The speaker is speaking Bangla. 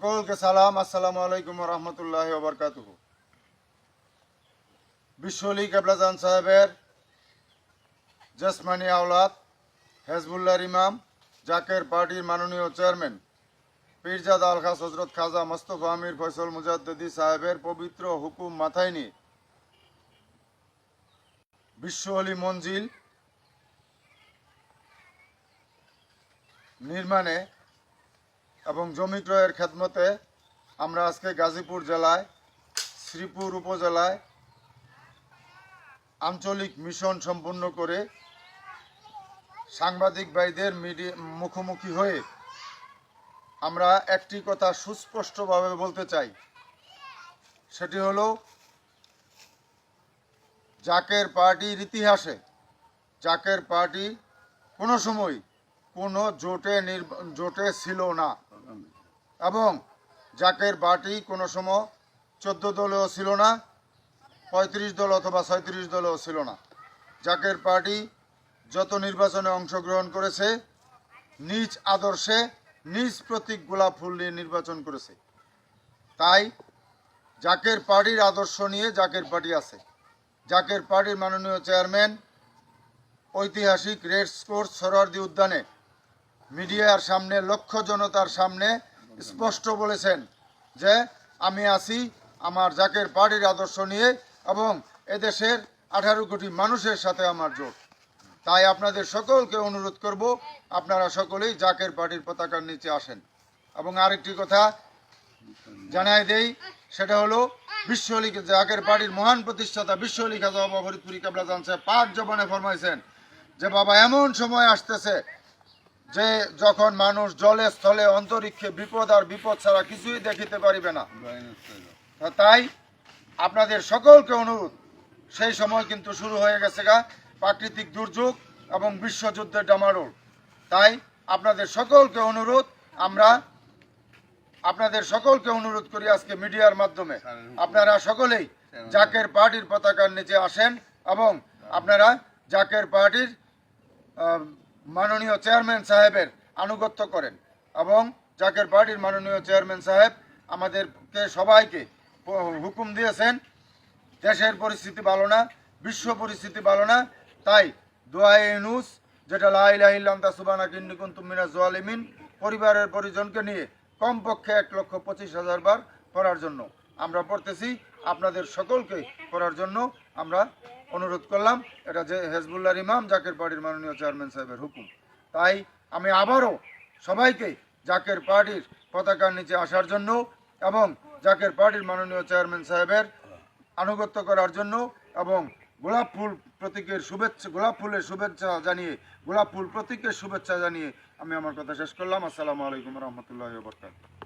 সকলকে সালাম। আসসালামু আলাইকুম রহমতুল্লাহি ওয়া বারাকাতুহু। বিশ্ব আলী কেবলাজান সাহেবের জসমানি আওলাদ হেজবুল্লাহর ইমাম জাকের পার্টির মাননীয় চেয়ারম্যান পীরজাদা আলখাস হজরত খাজা মোস্তফা আমির ফয়সল মুজাদ্দিদি সাহেবের পবিত্র হুকুম মাথায় নিয়ে বিশ্ব আলী মঞ্জিল নির্মাণে এবং জমি ক্রয়ের খেদমতে আমরা আজকে গাজীপুর জেলায় শ্রীপুর উপজেলায় আঞ্চলিক মিশন সম্পন্ন করে সাংবাদিক ভাইদের মুখোমুখি হয়ে আমরা একটি কথা সুস্পষ্টভাবে বলতে চাই, সেটি হলো জাকের পার্টির ইতিহাসে জাকের পার্টি কোনো সময় কোনো জোটে ছিল না এবং জাকের পার্টি কোনো সময় 14 দলেও ছিল না, 35 দল অথবা 36 দলেও ছিল না। জাকের পার্টি যত নির্বাচনে অংশগ্রহণ করেছে নিজ আদর্শে নিজ প্রতীক গোলাপ ফুল নিয়ে নির্বাচন করেছে। তাই জাকের পার্টির আদর্শ নিয়ে জাকের পার্টি আছে। জাকের পার্টির মাননীয় চেয়ারম্যান ঐতিহাসিক রেড কোর্স সোহরাওয়ার্দী উদ্যানে মিডিয়ার সামনে লক্ষ জনতার সামনে স্পষ্ট বলেছেন যে আমি আছি আমার জাকের পার্টির আদর্শ নিয়ে এবং এদেশের 18 কোটি মানুষের সাথে আমার জোট। তাই আপনাদের সকলকে অনুরোধ করব আপনারা সকলেই জাকের পার্টির পতাকার নিচে আসেন। এবং আরেকটি কথা জানাই দেই, সেটা হলো বিশ্ব আলী জাকের পার্টির মহান প্রতিষ্ঠাতা বিশ্ব আলী খাজা বাবা ফরিদপুরি কেবলাজান সাহেব পাক জবানে ফরমাইছেন যে বাবা এমন সময় আসতেছে যে যখন মানুষ জলে স্থলে অন্তরিক্ষে বিপদ আর বিপদ ছাড়া কিছুই দেখিতে পারিবে না। তাই আপনাদের সকলকে অনুরোধ, সেই সময় কিন্তু শুরু হয়ে গেছে প্রাকৃতিক দুর্যোগ এবং বিশ্বযুদ্ধের ডামাডোল। তাই আপনাদের সকলকে অনুরোধ করি আজকে মিডিয়ার মাধ্যমে আপনারা সকলেই জাকের পার্টির পতাকার নিচে আসেন এবং আপনারা জাকের পার্টির মাননীয় চেয়ারম্যান সাহেবের আনুগত্য করেন। এবং জাকের পার্টির মাননীয় চেয়ারম্যান সাহেব আমাদেরকে সবাইকে হুকুম দিয়েছেন, দেশের পরিস্থিতি ভালো না, বিশ্ব পরিস্থিতি ভালো না, তাই দোয়ায়ে ইউনুস যেটা লা ইলাহা ইল্লা আনতা সুবহানাকা ইন্নী কুনতু মিনাজ জালিমিন পরিবারের পরিজনকে নিয়ে কমপক্ষে 1,25,000 বার পড়ার জন্য আমরা পড়তেছি। আপনাদের সকলকে পড়ার জন্য আমরা অনুরোধ করলাম। এটা যে হেজবুল্লাহর ইমাম জাকের পার্টির মাননীয় চেয়ারম্যান সাহেবের হুকুম। তাই আমি আবারও সবাইকে জাকের পার্টির পতাকার নিচে আসার জন্য এবং জাকের পার্টির মাননীয় চেয়ারম্যান সাহেবের আনুগত্য করার জন্য এবং গোলাপ ফুল প্রতীকের শুভেচ্ছা জানিয়ে আমি আমার কথা শেষ করলাম। আসসালামু আলাইকুম রহমতুল্লাহি ওয়া বারাকাতুহু।